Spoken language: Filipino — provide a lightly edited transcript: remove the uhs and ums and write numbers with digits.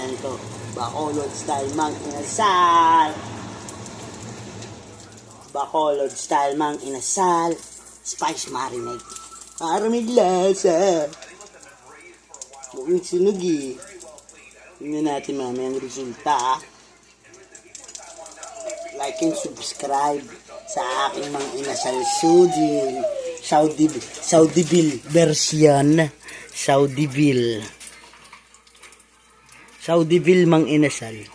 Ayan to. Bacolod style mang inasal. Bacolod style mang inasal. Spice marinade. Para may lasa. Mukhang sunog eh. Tingnan natin mamaya ang resulta. Like and subscribe sa aking mga inasal Saudiville version. Saudiville mang inasal.